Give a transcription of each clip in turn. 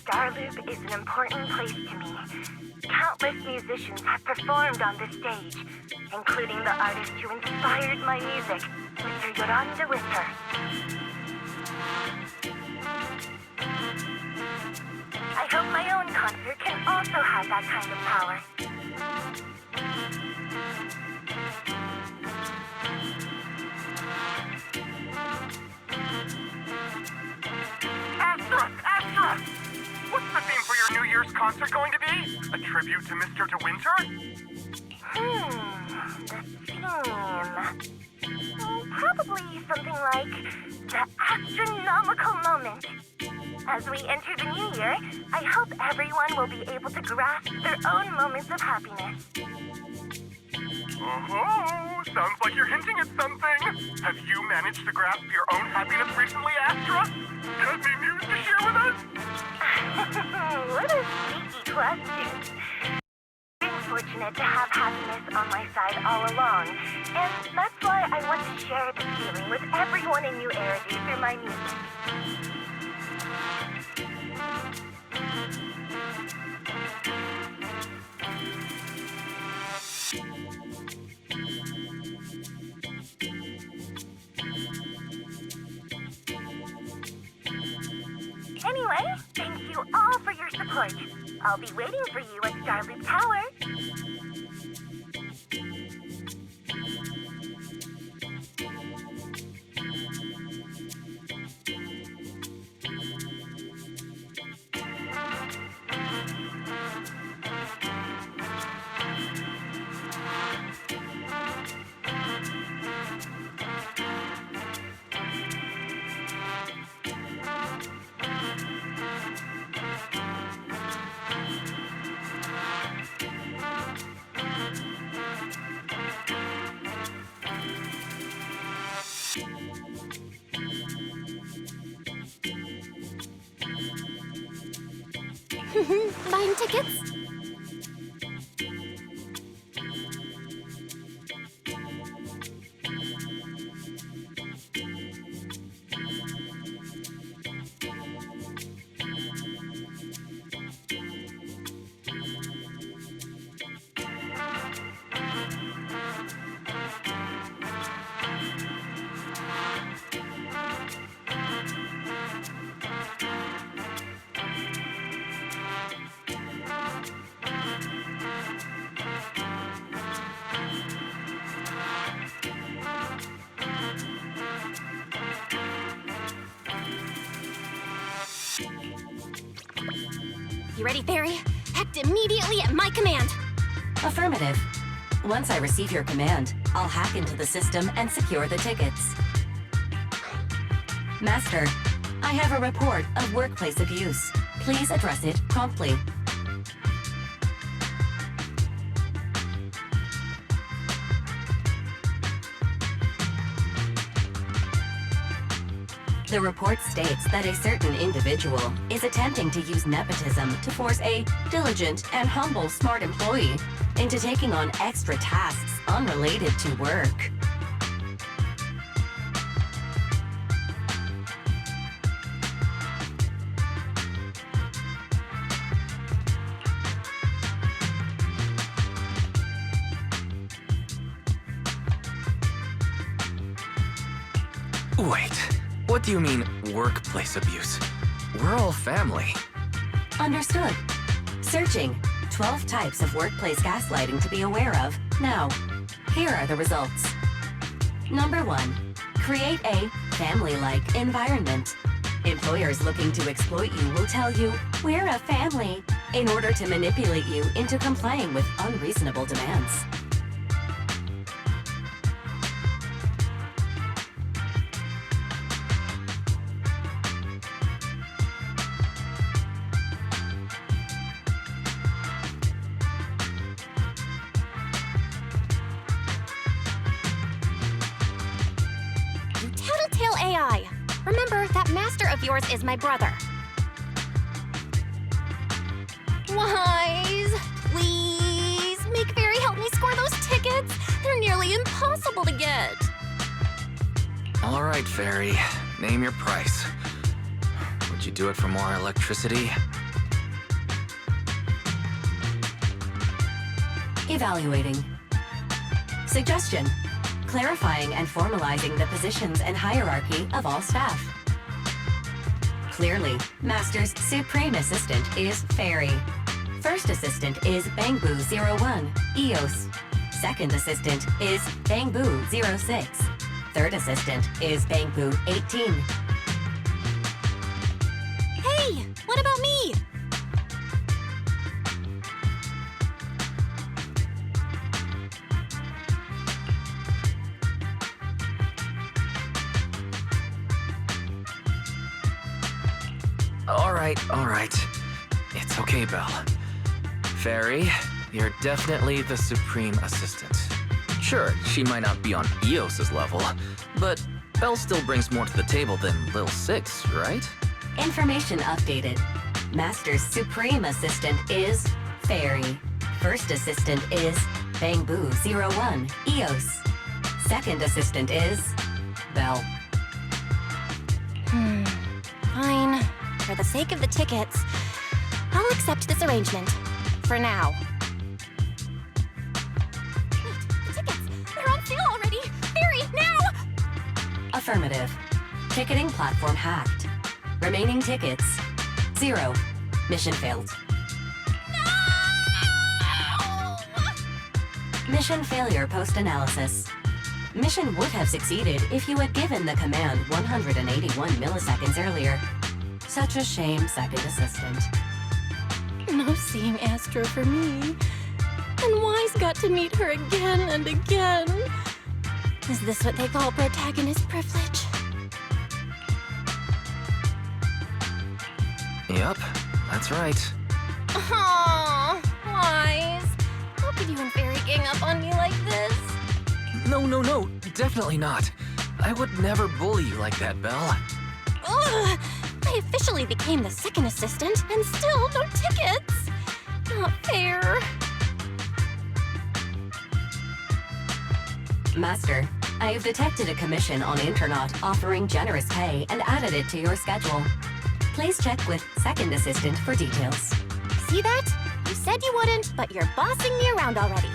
Starloop is an important place to me. Countless musicians have performed on this stage, including the artist who inspired my music, Mr. Yoranda Whisper. I hope my own concert can also have that kind of power. Astra! What's the theme for your New Year's concert going to be? A tribute to Mr. De Winter? The theme... probably something like the astronomical moment. As we enter the new year, I hope everyone will be able to grasp their own moments of happiness. Oh, sounds like you're hinting at something. Have you managed to grasp your own happiness recently, Astra? Any news to share with us? What a sneaky question. I'm fortunate to have happiness on my side all along, and that's why I want to share this feeling with everyone in New Eridu through my music. Anyway, thank you all for your support. I'll be waiting for you at Starloop Tower. Buying tickets? You ready, Fairy? Act immediately at my command! Affirmative. Once I receive your command, I'll hack into the system and secure the tickets. Master, I have a report of workplace abuse. Please address it promptly. The report states that a certain individual is attempting to use nepotism to force a diligent and humble smart employee into taking on extra tasks unrelated to work. Wait, what do you mean, workplace abuse? We're all family. Understood. Searching. 12 types of workplace gaslighting to be aware of. Now, here are the results. Number 1. Create a family-like environment. Employers looking to exploit you will tell you, "We're a family," in order to manipulate you into complying with unreasonable demands. Tattletale AI! Remember, that master of yours is my brother. Wise, please, make Fairy help me score those tickets. They're nearly impossible to get. All right, Fairy. Name your price. Would you do it for more electricity? Evaluating. Suggestion. Clarifying and formalizing the positions and hierarchy of all staff. Clearly, Master's Supreme Assistant is Fairy. First Assistant is Bangboo01, EOS. Second Assistant is Bangboo06. Third Assistant is Bangboo18. Hey, what about me? All right. It's okay, Belle. Fairy, you're definitely the Supreme Assistant. Sure, she might not be on Eos's level, but Belle still brings more to the table than Lil Six, right? Information updated. Master's Supreme Assistant is Fairy. First Assistant is Bangboo01, EOS. Second Assistant is Belle. Fine. For the sake of the tickets, I'll accept this arrangement. For now. Wait, the tickets! They're on sale already! Hurry, now! Affirmative. Ticketing platform hacked. Remaining tickets 0. Mission failed. No! Mission failure post-analysis. Mission would have succeeded if you had given the command 181 milliseconds earlier. Such a shame, Second Assistant. No seeing Astra for me. And Y's got to meet her again and again. Is this what they call protagonist privilege? Yup, that's right. Aww, Y's. How could you and Fairy gang up on me like this? No, definitely not. I would never bully you like that, Belle. Ugh! I officially became the second assistant, and still no tickets! Not fair. Master, I have detected a commission on Internaut offering generous pay and added it to your schedule. Please check with Second Assistant for details. See that? You said you wouldn't, but you're bossing me around already.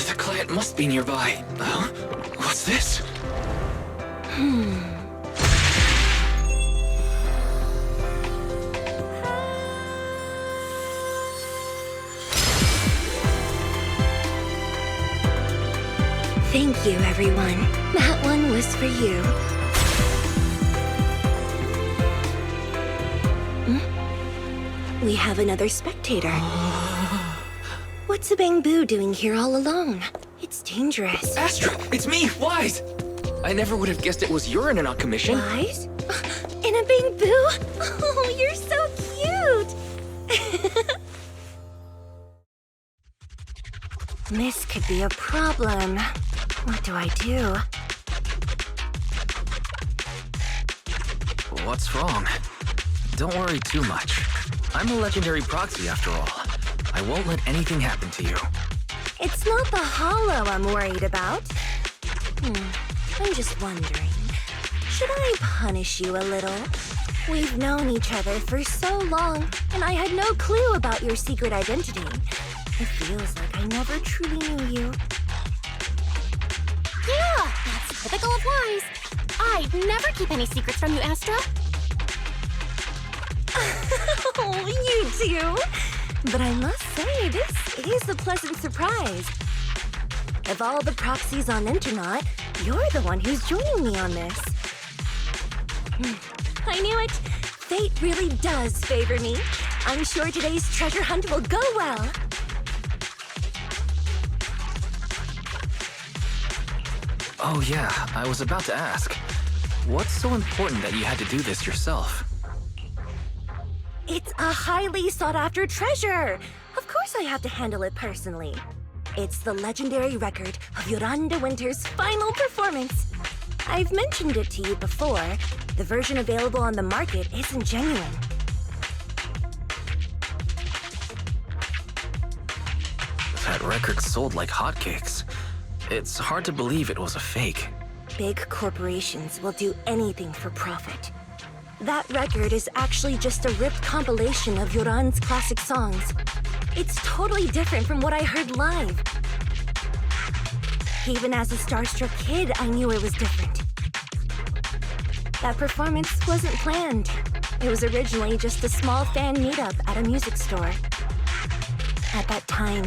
The client must be nearby. What's this? Thank you, everyone. That one was for you. We have another spectator. What's a Bangboo doing here all alone? It's dangerous. Astra, it's me, Wise! I never would have guessed it was your Internaut commission. Wise? In a Bangboo? Oh, you're so cute! This could be a problem. What do I do? What's wrong? Don't worry too much. I'm a legendary proxy after all. I won't let anything happen to you. It's not the hollow I'm worried about. I'm just wondering, should I punish you a little? We've known each other for so long, and I had no clue about your secret identity. It feels like I never truly knew you. Yeah, that's typical of Wise. I never keep any secrets from you, Astra. Oh, you do? But I must say, this is a pleasant surprise. Of all the proxies on Internet, you're the one who's joining me on this. I knew it. Fate really does favor me. I'm sure today's treasure hunt will go well. Oh yeah, I was about to ask. What's so important that you had to do this yourself? It's a highly sought-after treasure. Of course I have to handle it personally. It's the legendary record of Yolanda Winter's final performance. I've mentioned it to you before. The version available on the market isn't genuine. That record sold like hotcakes. It's hard to believe it was a fake. Big corporations will do anything for profit. That record is actually just a ripped compilation of Yoran's classic songs. It's totally different from what I heard live. Even as a starstruck kid, I knew it was different. That performance wasn't planned. It was originally just a small fan meetup at a music store. At that time,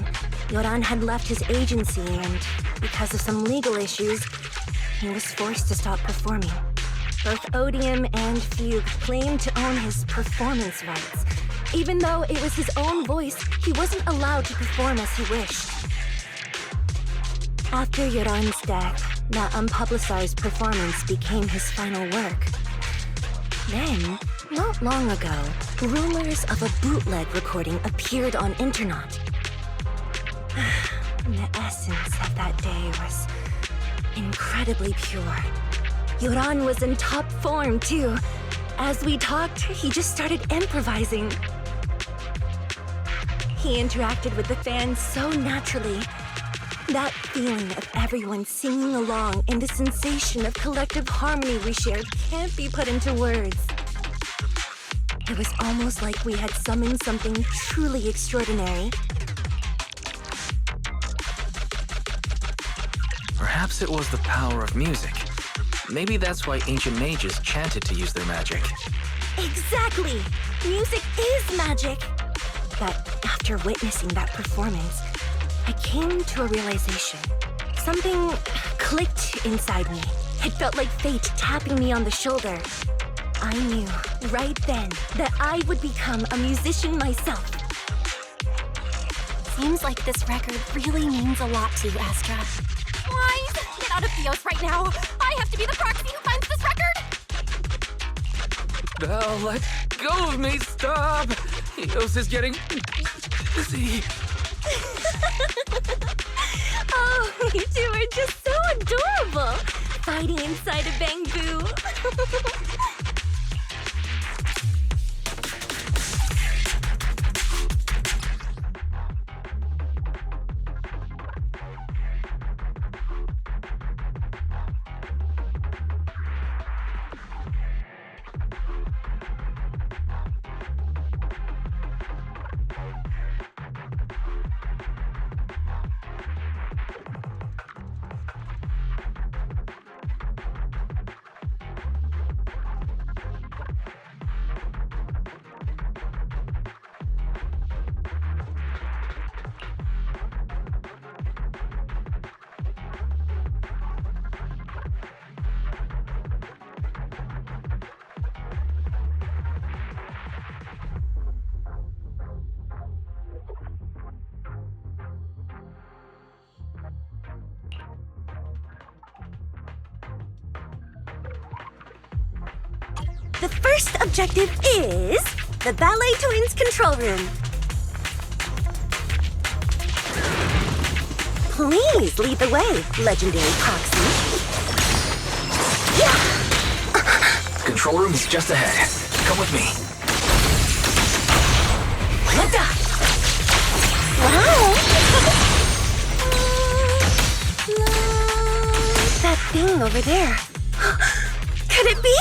Yoran had left his agency and, because of some legal issues, he was forced to stop performing. Both Odium and Fugue claimed to own his performance rights. Even though it was his own voice, he wasn't allowed to perform as he wished. After Yoran's death, that unpublicized performance became his final work. Then, not long ago, rumors of a bootleg recording appeared on Internet. The essence of that day was incredibly pure. Yoran was in top form, too. As we talked, he just started improvising. He interacted with the fans so naturally. That feeling of everyone singing along and the sensation of collective harmony we shared can't be put into words. It was almost like we had summoned something truly extraordinary. Perhaps it was the power of music. Maybe that's why ancient mages chanted to use their magic. Exactly! Music is magic! But after witnessing that performance, I came to a realization. Something clicked inside me. It felt like fate tapping me on the shoulder. I knew right then that I would become a musician myself. Seems like this record really means a lot to you, Astra. Wise, get out of Theos right now. I have to be the proxy who finds this record. Belle, let go of me, stop! Eos is getting busy. Oh, you two are just so adorable! Fighting inside a bamboo. The first objective is the Ballet Twins control room. Please lead the way, legendary proxy. Yeah! Control room is just ahead. Come with me. Wow! That thing over there. Could it be?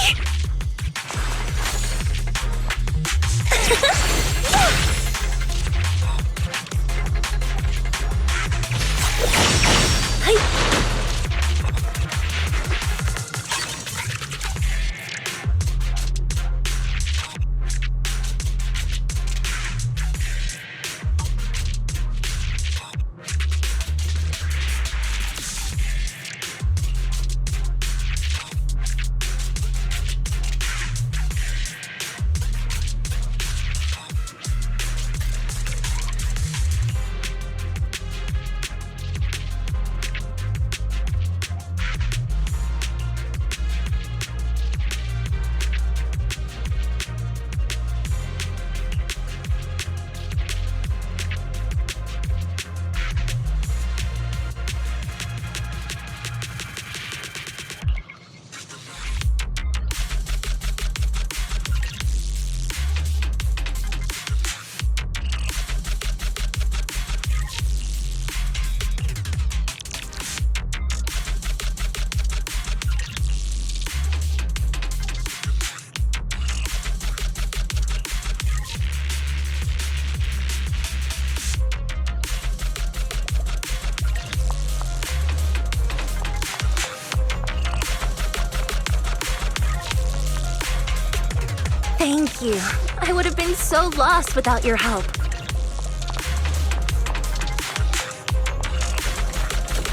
Thank you. I would have been so lost without your help.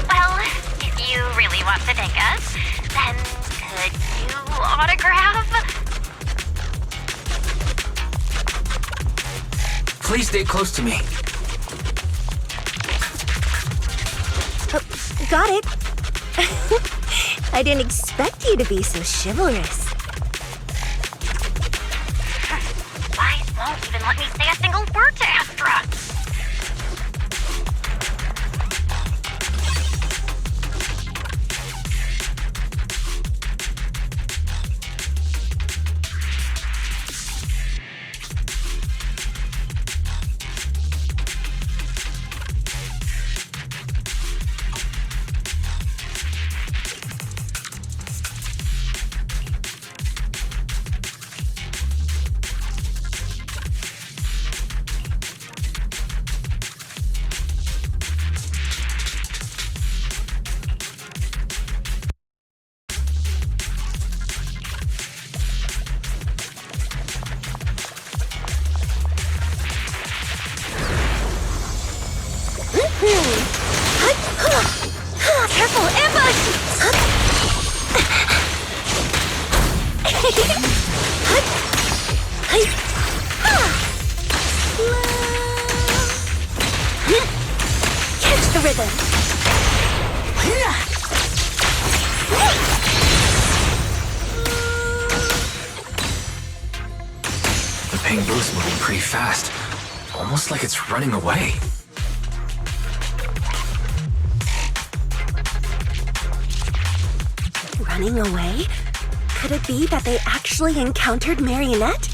Well, if you really want to thank us, then could you autograph? Please stay close to me. Oh, got it. I didn't expect you to be so chivalrous. Wise won't even let me say a single word to Astra. Careful, ambush! Catch the rhythm! The Pingu's moving pretty fast. Almost like it's running away. Running away? Could it be that they actually encountered Marionette?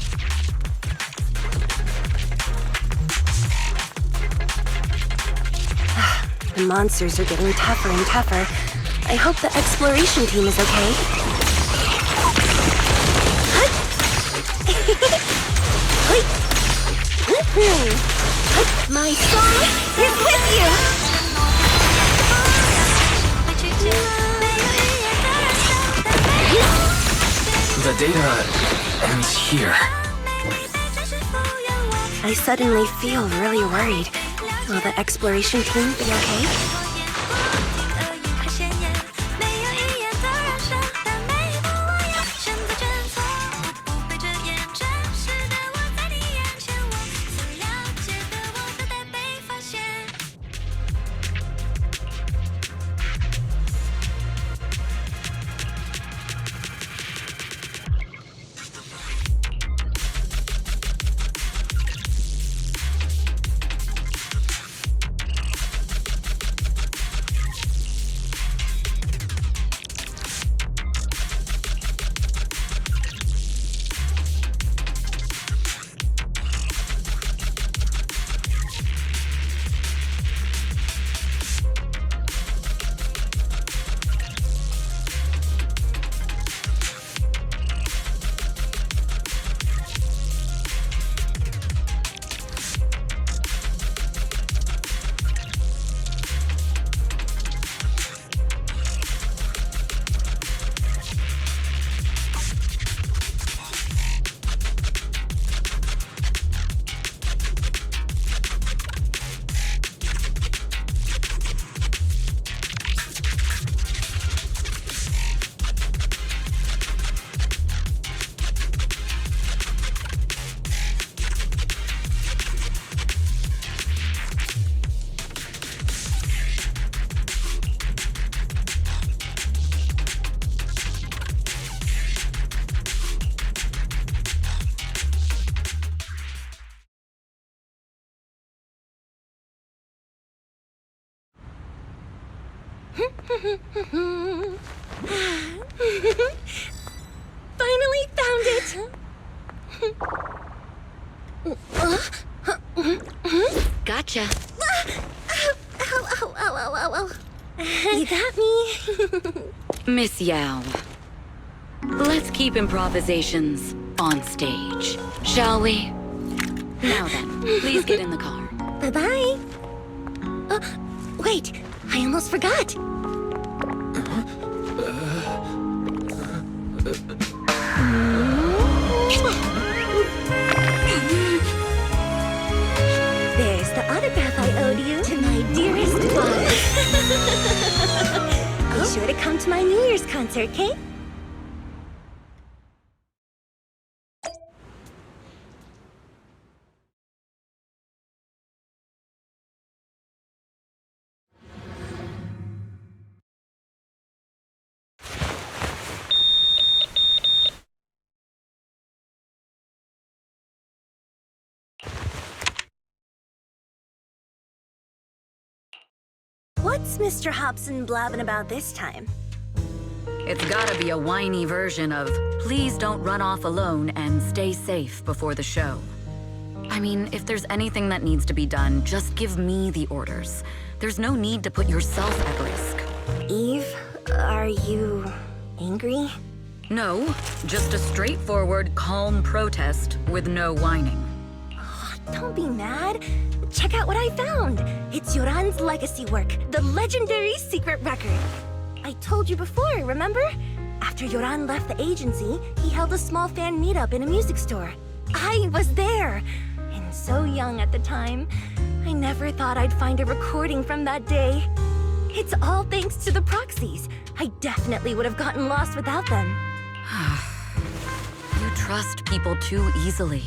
The monsters are getting tougher and tougher. I hope the exploration team is okay. My song is with you! The data ends here. I suddenly feel really worried. Will the exploration team be okay? Finally found it! Gotcha. Ow. You got me. Miss Yao. Let's keep improvisations on stage, shall we? Now then, please get in the car. Bye-bye. Wait, I almost forgot. There's the autograph I owed you to my dearest Buzz. Be sure to come to my New Year's concert, Kate? What's Mr. Hobson blabbing about this time? It's gotta be a whiny version of, please don't run off alone and stay safe before the show. I mean, if there's anything that needs to be done, just give me the orders. There's no need to put yourself at risk. Eve, are you angry? No, just a straightforward, calm protest with no whining. Don't be mad. Check out what I found. It's Yoran's legacy work, the legendary secret record. I told you before, remember? After Yoran left the agency, he held a small fan meetup in a music store. I was there, and so young at the time. I never thought I'd find a recording from that day. It's all thanks to the proxies. I definitely would have gotten lost without them. You trust people too easily.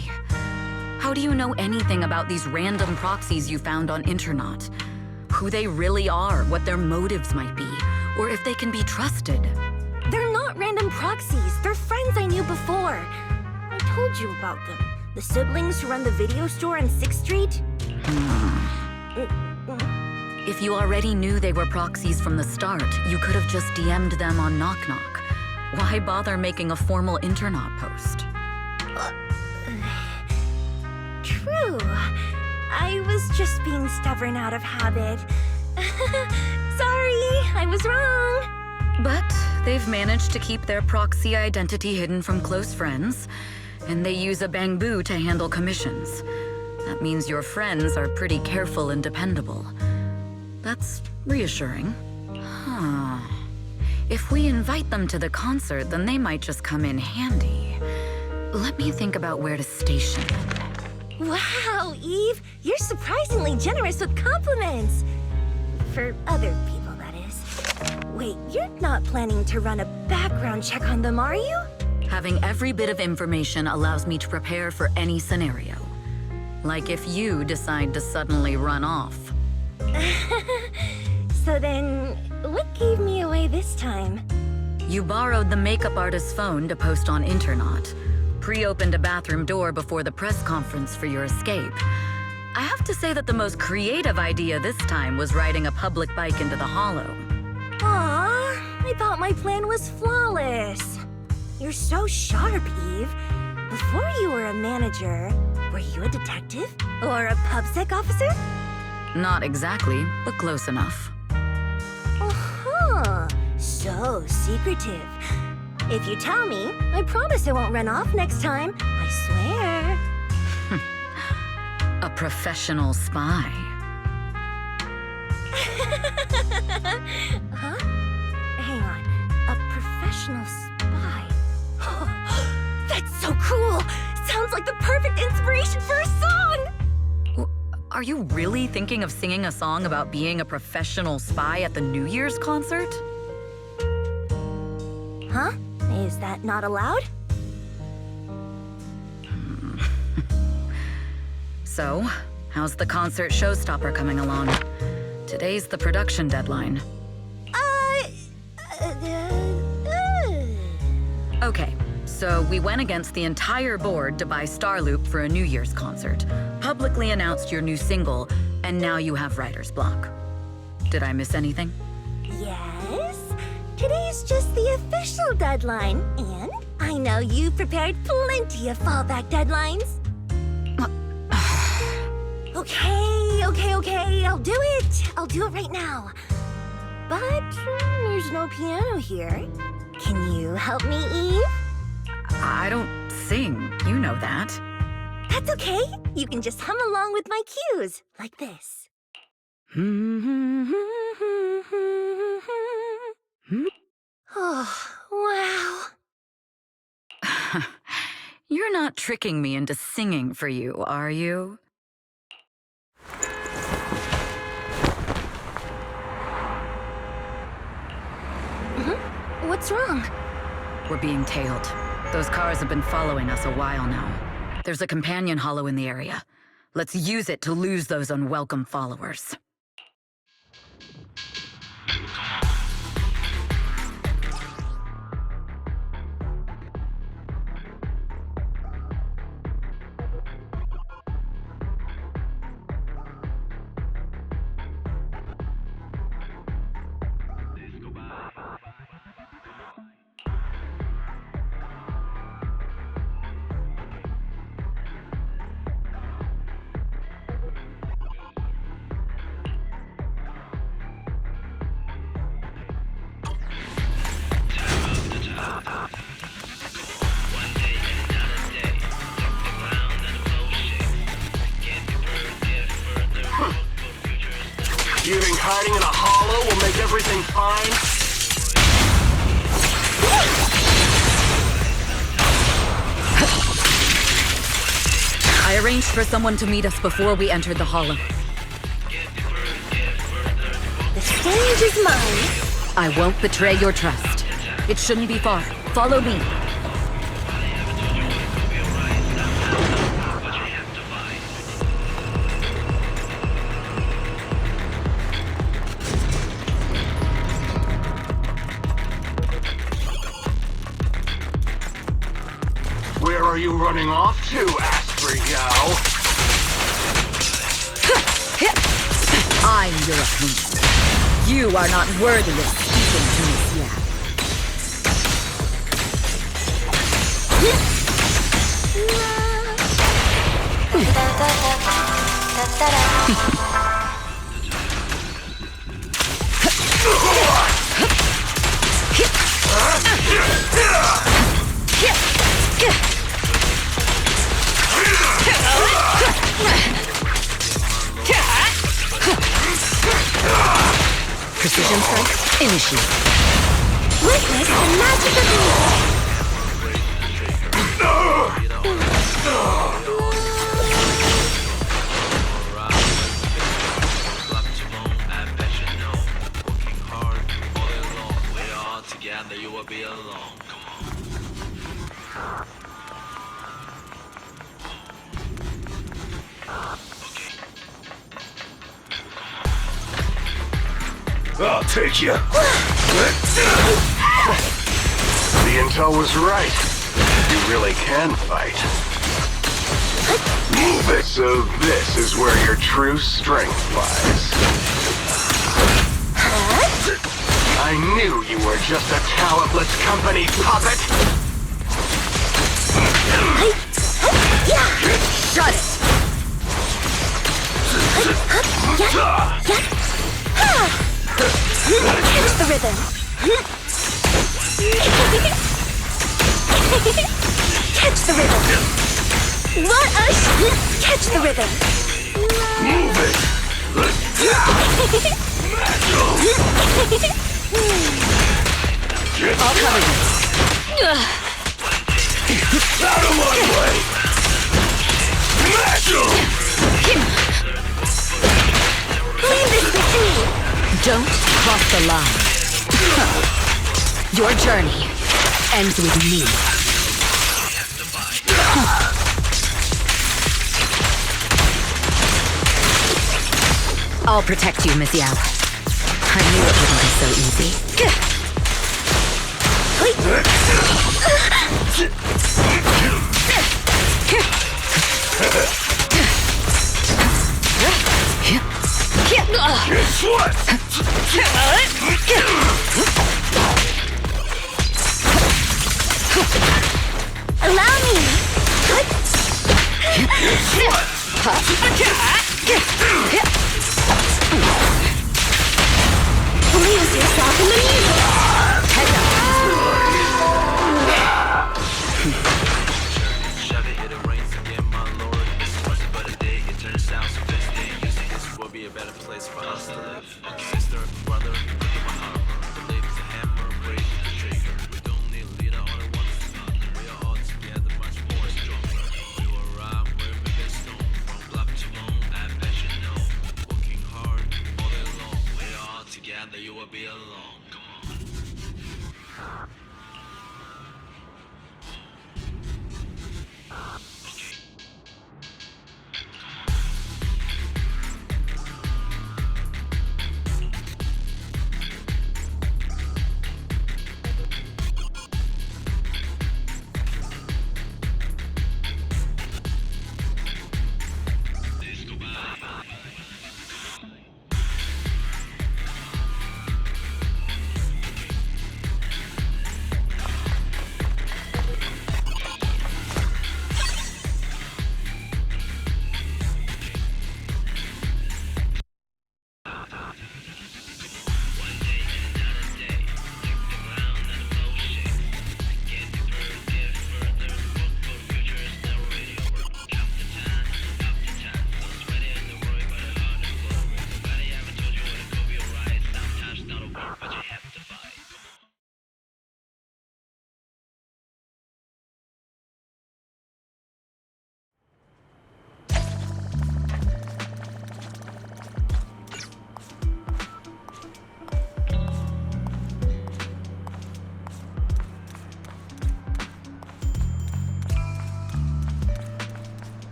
How do you know anything about these random proxies you found on Internet? Who they really are, what their motives might be, or if they can be trusted? They're not random proxies. They're friends I knew before. I told you about them. The siblings who run the video store on 6th Street. If you already knew they were proxies from the start, you could have just DM'd them on Knock Knock. Why bother making a formal Internet post? True. I was just being stubborn out of habit. Sorry, I was wrong. But they've managed to keep their proxy identity hidden from close friends, and they use a bamboo to handle commissions. That means your friends are pretty careful and dependable. That's reassuring. Huh. If we invite them to the concert, then they might just come in handy. Let me think about where to station them. Wow, Eve, you're surprisingly generous with compliments. For other people, that is. Wait, you're not planning to run a background check on them, are you? Having every bit of information allows me to prepare for any scenario. Like if you decide to suddenly run off. So then, what gave me away this time? You borrowed the makeup artist's phone to post on Internet. Pre-opened a bathroom door before the press conference for your escape. I have to say that the most creative idea this time was riding a public bike into the hollow. Aw, I thought my plan was flawless. You're so sharp, Eve. Before you were a manager, were you a detective? Or a PubSec officer? Not exactly, but close enough. Uh-huh. So secretive. If you tell me, I promise I won't run off next time. I swear. A professional spy. Huh? Hang on. A professional spy. That's so cool! Sounds like the perfect inspiration for a song! Are you really thinking of singing a song about being a professional spy at the New Year's concert? Huh? Is that not allowed? So, how's the concert showstopper coming along? Today's the production deadline. Okay, so we went against the entire board to buy Starloop for a New Year's concert, publicly announced your new single, and now you have writer's block. Did I miss anything? Yes? Today's just the official deadline, and I know you've prepared plenty of fallback deadlines. Okay, I'll do it. I'll do it right now. But there's no piano here. Can you help me, Eve? I don't sing, you know that. That's okay. You can just hum along with my cues, like this. Oh, wow. You're not tricking me into singing for you, are you? What's wrong? We're being tailed. Those cars have been following us a while now. There's a companion hollow in the area. Let's use it to lose those unwelcome followers. You think hiding in a hollow will make everything fine? I arranged for someone to meet us before we entered the hollow. The stage is mine. I won't betray your trust. It shouldn't be far. Follow me. Where are you running off to, Astra Yao? I'm your opponent. You are not worthy of speaking to Miss Yao. Precision strike, initiate. Witness the magic of music. You will be alone. Come on. I'll take you. The intel was right. You really can fight. Move it. So this is where your true strength lies. I knew you were just a talentless company puppet. Shut it! Catch the rhythm. Catch the rhythm. Let us catch the rhythm. Move it. I'll cover you. Out of my way. Leave this with me. Don't cross the line. Your journey ends with me. I'll protect you, Miss Yao. I knew it wouldn't be so easy. Guess what? Allow me! Lose yourself in the music! Shove it, it rains again, my lord. It's worse but a day, it turns out so this day. You see, this will be a better place for us to live. Sister, brother, look at my armor. Believe the hammer, break the trigger. We don't need a leader, all at once. We are all together, much more stronger. We will ride where we been stone. From block to bone, I bet you know. Working hard, all day long. We are all together, you will be alone. Come on.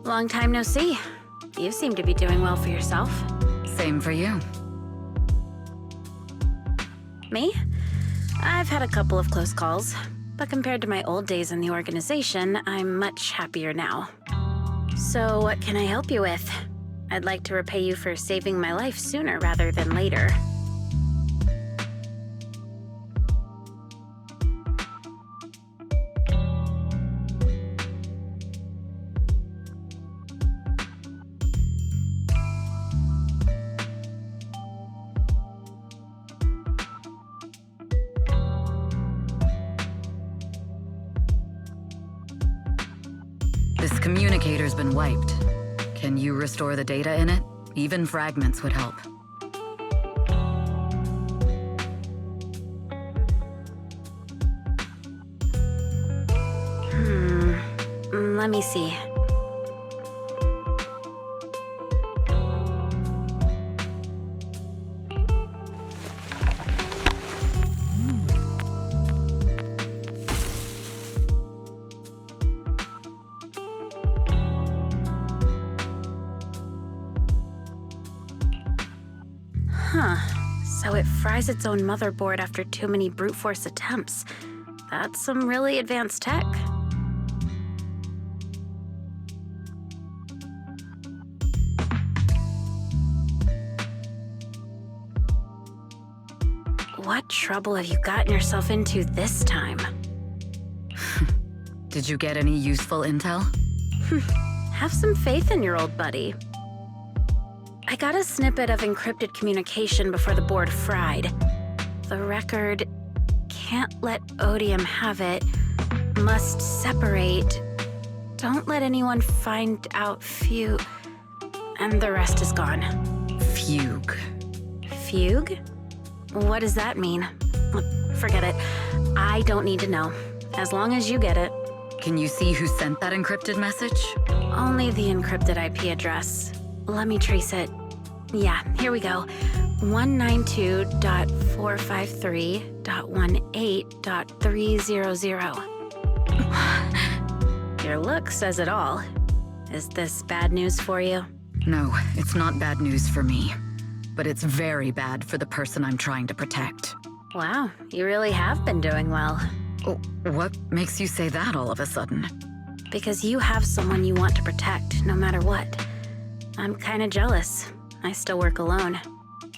Long time no see. You seem to be doing well for yourself. Same for you. Me? I've had a couple of close calls, but compared to my old days in the organization, I'm much happier now. So what can I help you with? I'd like to repay you for saving my life sooner rather than later. This communicator's been wiped. Can you restore the data in it? Even fragments would help. Let me see. Huh. So it fries its own motherboard after too many brute force attempts. That's some really advanced tech. What trouble have you gotten yourself into this time? Did you get any useful intel? Have some faith in your old buddy. I got a snippet of encrypted communication before the board fried. The record can't let Odium have it. Must separate. Don't let anyone find out Fugue. And the rest is gone. Fugue. Fugue? What does that mean? Forget it. I don't need to know. As long as you get it. Can you see who sent that encrypted message? Only the encrypted IP address. Let me trace it. Yeah, here we go. 192.453.18.300. Your look says it all. Is this bad news for you? No, it's not bad news for me. But it's very bad for the person I'm trying to protect. Wow, you really have been doing well. Oh, what makes you say that all of a sudden? Because you have someone you want to protect, no matter what. I'm kinda jealous. I still work alone.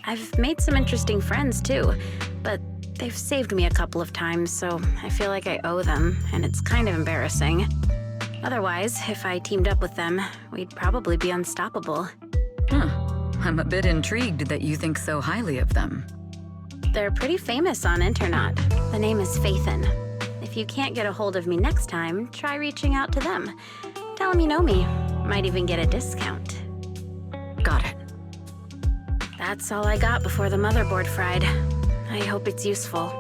I've made some interesting friends, too, but they've saved me a couple of times, so I feel like I owe them, and it's kind of embarrassing. Otherwise, if I teamed up with them, we'd probably be unstoppable. Huh. I'm a bit intrigued that you think so highly of them. They're pretty famous on Internet. The name is Faithin. If you can't get a hold of me next time, try reaching out to them. Tell them you know me. Might even get a discount. Got it. That's all I got before the motherboard fried. I hope it's useful.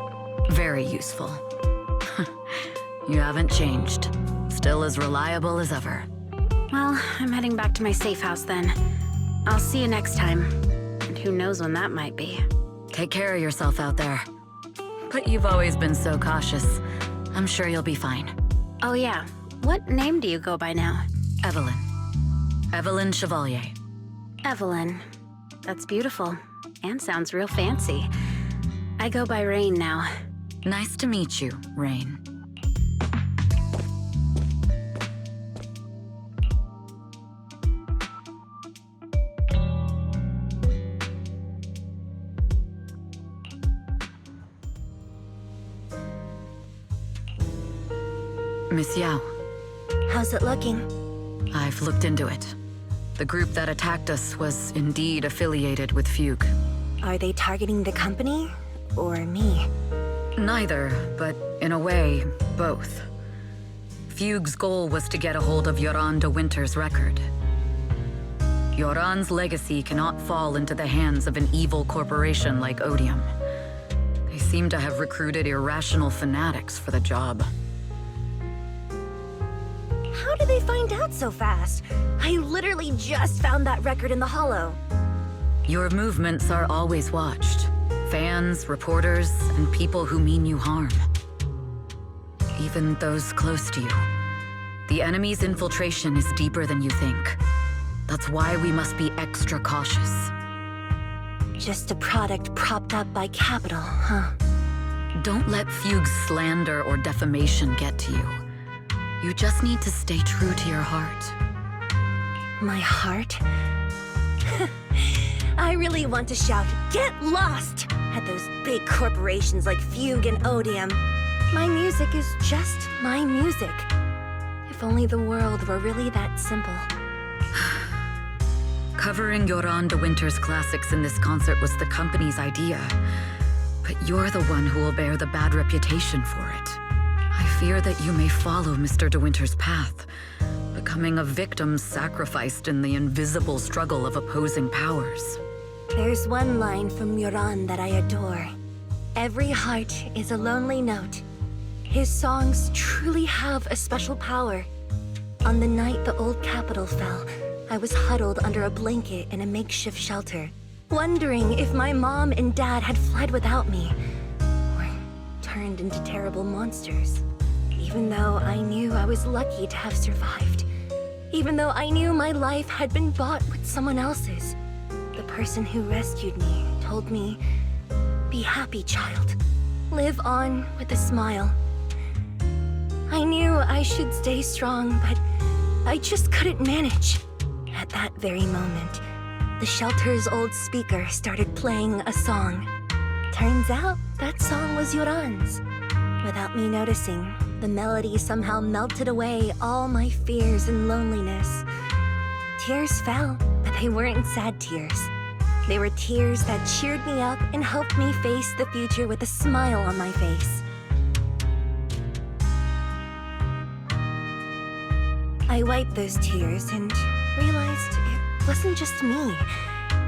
Very useful. You haven't changed. Still as reliable as ever. Well, I'm heading back to my safe house then. I'll see you next time. And who knows when that might be. Take care of yourself out there. But you've always been so cautious. I'm sure you'll be fine. Oh yeah, what name do you go by now? Evelyn. Evelyn Chevalier. Evelyn. That's beautiful. And sounds real fancy. I go by Rain now. Nice to meet you, Rain. Miss Yao, How's it looking? I've looked into it. The group that attacked us was indeed affiliated with Fugue. Are they targeting the company or me? Neither, but in a way, both. Fugue's goal was to get a hold of Yoran de Winter's record. Yoran's legacy cannot fall into the hands of an evil corporation like Odium. They seem to have recruited irrational fanatics for the job. How did they find out so fast? I literally just found that record in the hollow. Your movements are always watched. Fans, reporters, and people who mean you harm. Even those close to you. The enemy's infiltration is deeper than you think. That's why we must be extra cautious. Just a product propped up by capital, huh? Don't let Fugue's slander or defamation get to you. You just need to stay true to your heart. My heart? I really want to shout, "Get lost!" at those big corporations like Fugue and Odium. My music is just my music. If only the world were really that simple. Covering Yoran de Winter's classics in this concert was the company's idea. But you're the one who will bear the bad reputation for it. I fear that you may follow Mr. de Winter's path, becoming a victim sacrificed in the invisible struggle of opposing powers. There's one line from Yoran that I adore. Every heart is a lonely note. His songs truly have a special power. On the night the old capital fell, I was huddled under a blanket in a makeshift shelter, wondering if my mom and dad had fled without me, or turned into terrible monsters. Even though I knew I was lucky to have survived. Even though I knew my life had been bought with someone else's. The person who rescued me told me, "Be happy, child. Live on with a smile." I knew I should stay strong, but I just couldn't manage. At that very moment, the shelter's old speaker started playing a song. Turns out that song was Yoran's. Without me noticing, the melody somehow melted away all my fears and loneliness. Tears fell, but they weren't sad tears. They were tears that cheered me up and helped me face the future with a smile on my face. I wiped those tears and realized it wasn't just me.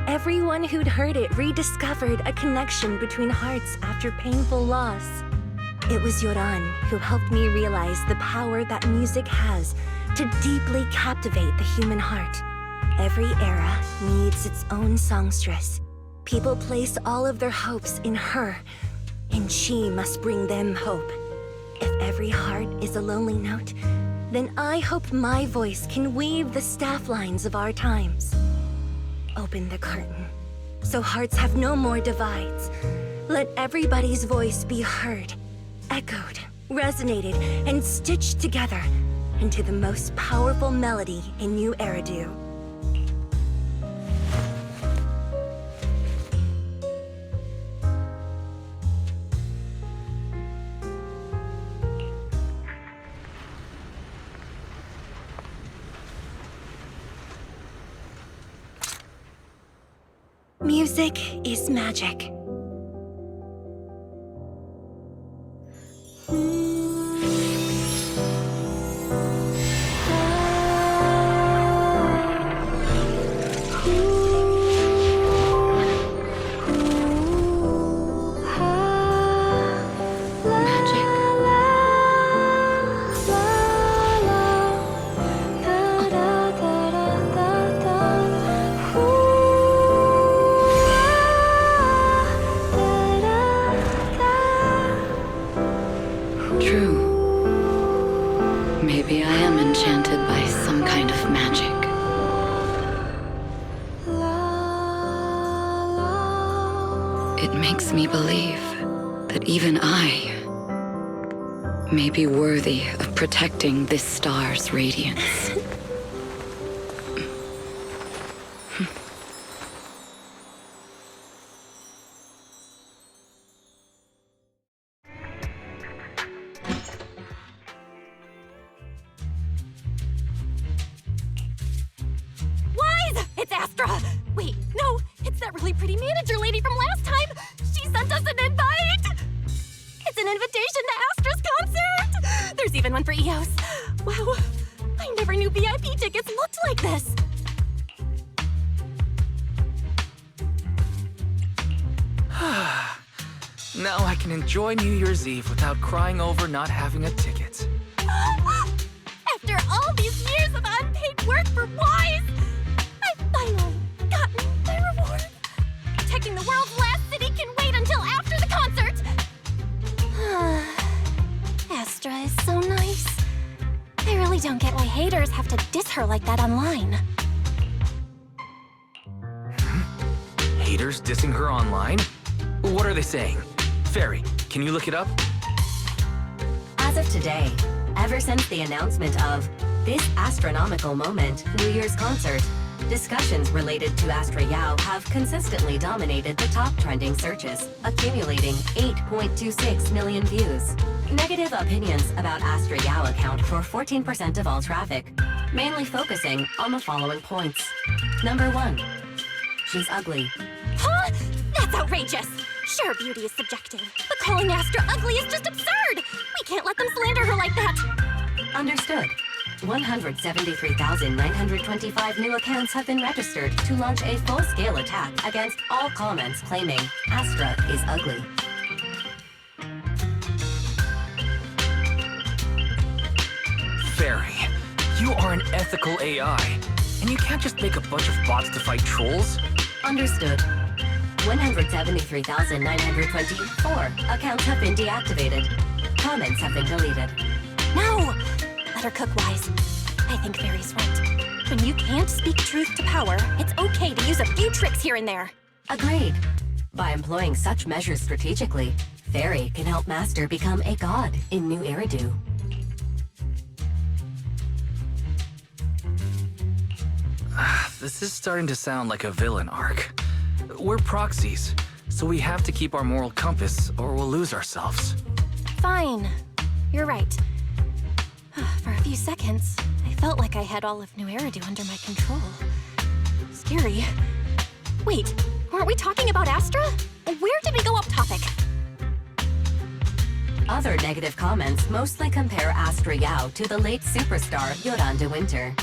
Everyone who'd heard it rediscovered a connection between hearts after painful loss. It was Yoran who helped me realize the power that music has to deeply captivate the human heart. Every era needs its own songstress. People place all of their hopes in her, and she must bring them hope. If every heart is a lonely note, then I hope my voice can weave the staff lines of our times. Open the curtain, so hearts have no more divides. Let everybody's voice be heard, echoed, resonated, and stitched together into the most powerful melody in New Eridu. Music is magic. Maybe I am enchanted by some kind of magic. It makes me believe that even I may be worthy of protecting this star's radiance. It's Astra! Wait, no, it's that really pretty manager lady from last time! She sent us an invite! It's an invitation to Astra's concert! There's even one for EOS. Wow, I never knew VIP tickets looked like this! Now I can enjoy New Year's Eve without crying over not having a ticket. After all these years of unpaid work for Wise, I've finally gotten my reward. Protecting the world's last city can wait until after the concert. Astra is so nice. I really don't get why haters have to diss her like that online. Haters dissing her online? What are they saying? Fairy, can you look it up? As of today, ever since the announcement of this astronomical moment, New Year's concert, discussions related to Astra Yao have consistently dominated the top trending searches, accumulating 8.26 million views. Negative opinions about Astra Yao account for 14% of all traffic, mainly focusing on the following points. Number 1, she's ugly. Huh? That's outrageous! Sure, beauty is subjective, but calling Astra ugly is just absurd! We can't let them slander her like that! Understood. 173,925 new accounts have been registered to launch a full-scale attack against all comments claiming Astra is ugly. Fairy, you are an ethical AI, and you can't just make a bunch of bots to fight trolls. Understood. 173,924 accounts have been deactivated. Comments have been deleted. No! Let her cook, Wise. I think Fairy's right. When you can't speak truth to power, it's okay to use a few tricks here and there. Agreed. By employing such measures strategically, Fairy can help Master become a god in New Eridu. This is starting to sound like a villain arc. We're proxies, so we have to keep our moral compass or we'll lose ourselves. Fine. You're right. For a few seconds, I felt like I had all of New Eridu under my control. Scary. Wait, weren't we talking about Astra? Where did we go off topic? Other negative comments mostly compare Astra Yao to the late superstar Yoran de Winter.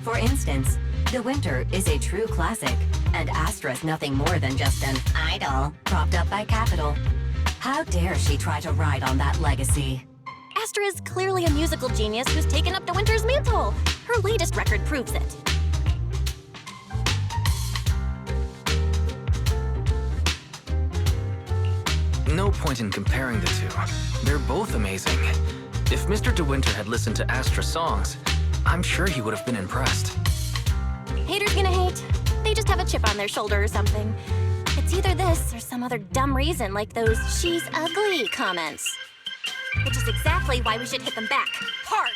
For instance, De Winter is a true classic, and Astra's nothing more than just an idol propped up by capital. How dare she try to ride on that legacy? Astra is clearly a musical genius who's taken up De Winter's mantle. Her latest record proves it. No point in comparing the two. They're both amazing. If Mr. De Winter had listened to Astra's songs, I'm sure he would have been impressed. Haters gonna hate. They just have a chip on their shoulder or something. It's either this or some other dumb reason like those "she's ugly" comments. Which is exactly why we should hit them back. Hard!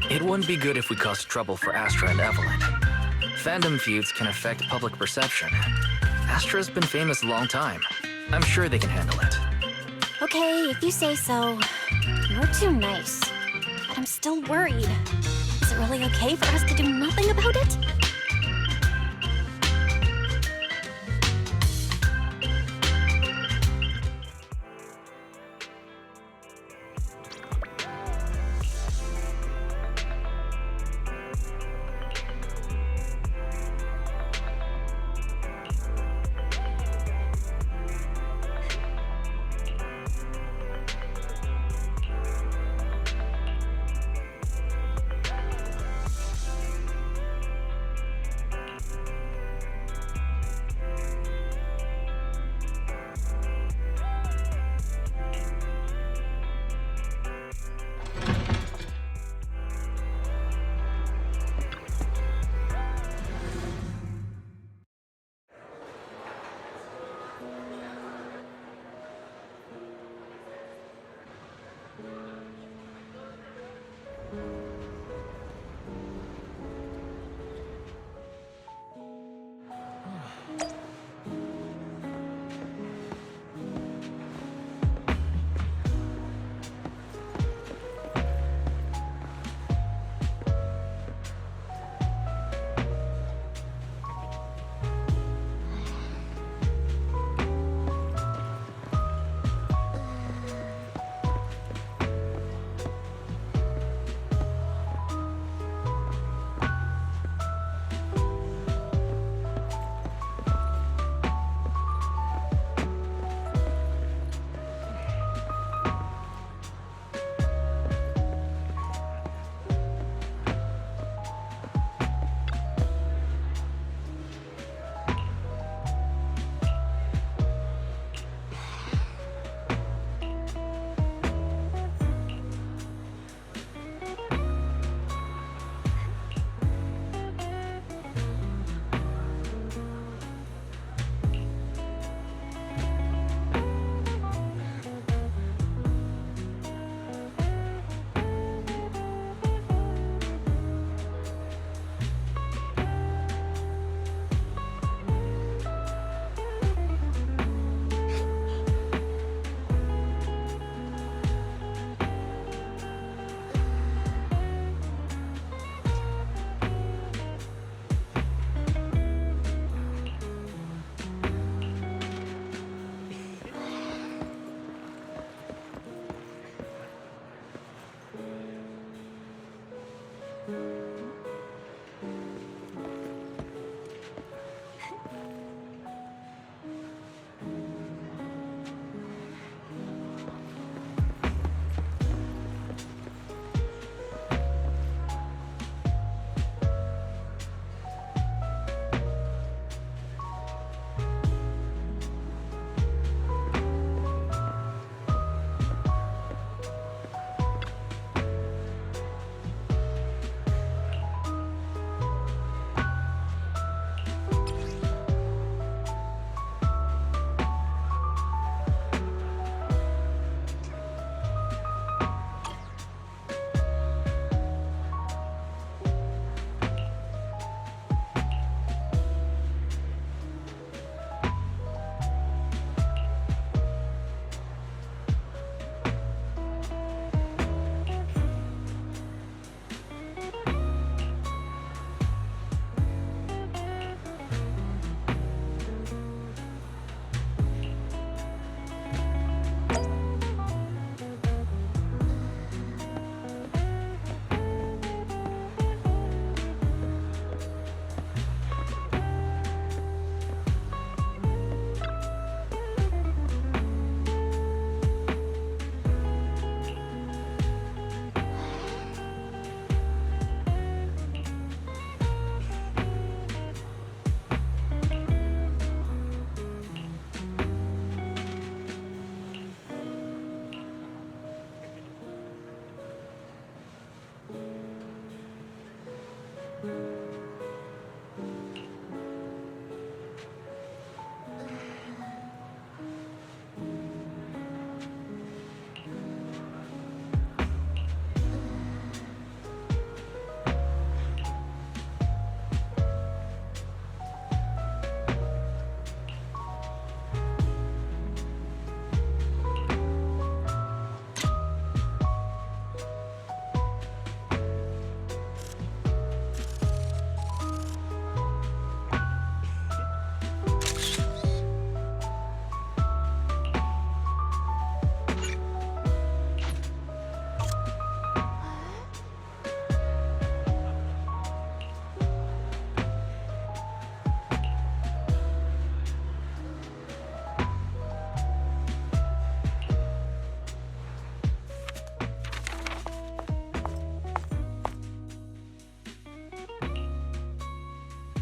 It wouldn't be good if we caused trouble for Astra and Evelyn. Fandom feuds can affect public perception. Astra's been famous a long time. I'm sure they can handle it. Okay, if you say so. You're too nice. But I'm still worried. Is it really okay for us to do nothing about it?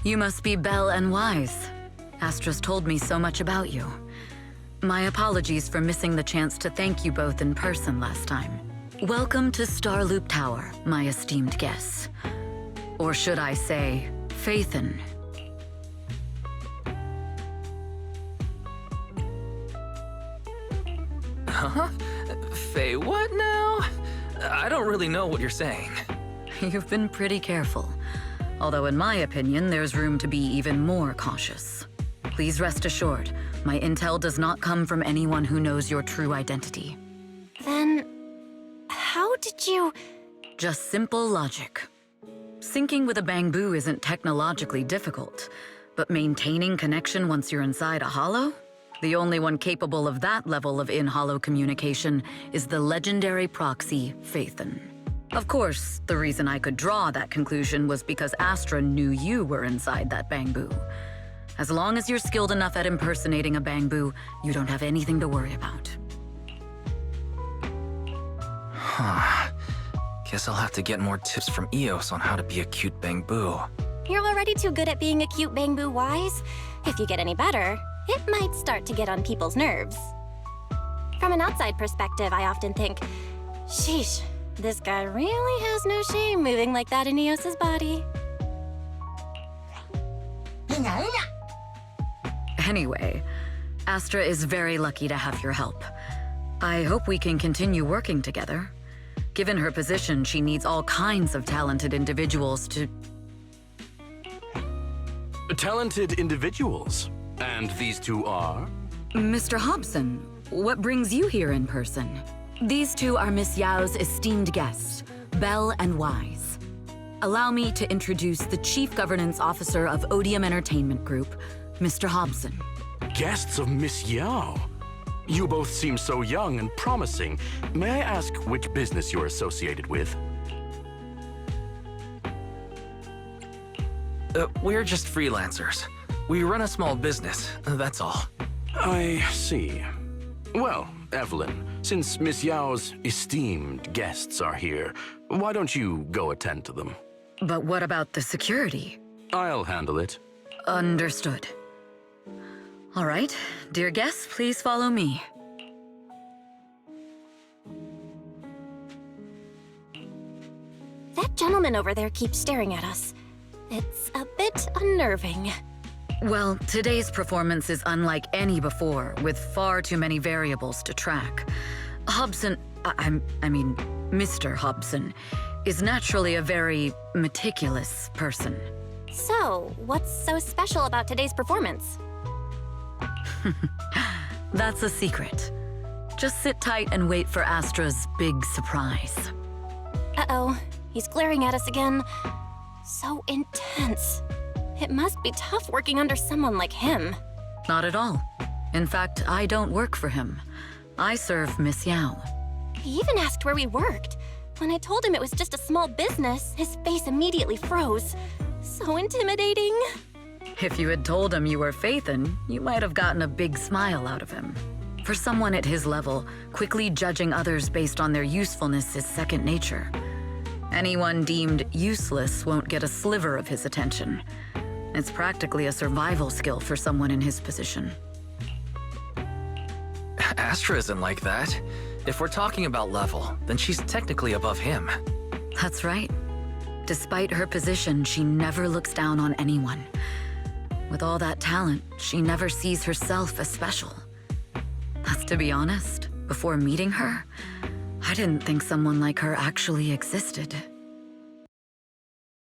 You must be Belle and Wise. Astra's told me so much about you. My apologies for missing the chance to thank you both in person last time. Welcome to Starloop Tower, my esteemed guests. Or should I say, Phaethon. Huh? Faye, what now? I don't really know what you're saying. You've been pretty careful. Although in my opinion, there's room to be even more cautious. Please rest assured, my intel does not come from anyone who knows your true identity. Then, how did you... Just simple logic. Syncing with a bamboo isn't technologically difficult, but maintaining connection once you're inside a hollow? The only one capable of that level of in-hollow communication is the legendary proxy, Phaethon. Of course, the reason I could draw that conclusion was because Astra knew you were inside that bamboo. As long as you're skilled enough at impersonating a bamboo, you don't have anything to worry about. Huh. Guess I'll have to get more tips from Eos on how to be a cute bamboo. You're already too good at being a cute bamboo, Wise. If you get any better, it might start to get on people's nerves. From an outside perspective, I often think, sheesh, this guy really has no shame moving like that in Eos's body. Anyway, Astra is very lucky to have your help. I hope we can continue working together. Given her position, she needs all kinds of talented individuals to... Talented individuals? And these two are? Mr. Hobson, what brings you here in person? These two are Miss Yao's esteemed guests, Belle and Wise. Allow me to introduce the Chief Governance Officer of Odium Entertainment Group, Mr. Hobson. Guests of Miss Yao? You both seem so young and promising. May I ask which business you're associated with? We're just freelancers. We run a small business, that's all. I see. Well, Evelyn, since Miss Yao's esteemed guests are here, why don't you go attend to them? But what about the security? I'll handle it. Understood. All right, dear guests, please follow me. That gentleman over there keeps staring at us. It's a bit unnerving. Well, today's performance is unlike any before, with far too many variables to track. Hobson, I mean, Mr. Hobson, is naturally a very meticulous person. So, what's so special about today's performance? That's a secret. Just sit tight and wait for Astra's big surprise. Uh-oh, he's glaring at us again. So intense. It must be tough working under someone like him. Not at all. In fact, I don't work for him. I serve Miss Yao. He even asked where we worked. When I told him it was just a small business, his face immediately froze. So intimidating. If you had told him you were Phaethon, you might have gotten a big smile out of him. For someone at his level, quickly judging others based on their usefulness is second nature. Anyone deemed useless won't get a sliver of his attention. It's practically a survival skill for someone in his position. Astra isn't like that. If we're talking about level, then she's technically above him. That's right. Despite her position, she never looks down on anyone. With all that talent, she never sees herself as special. That's to be honest, before meeting her, I didn't think someone like her actually existed.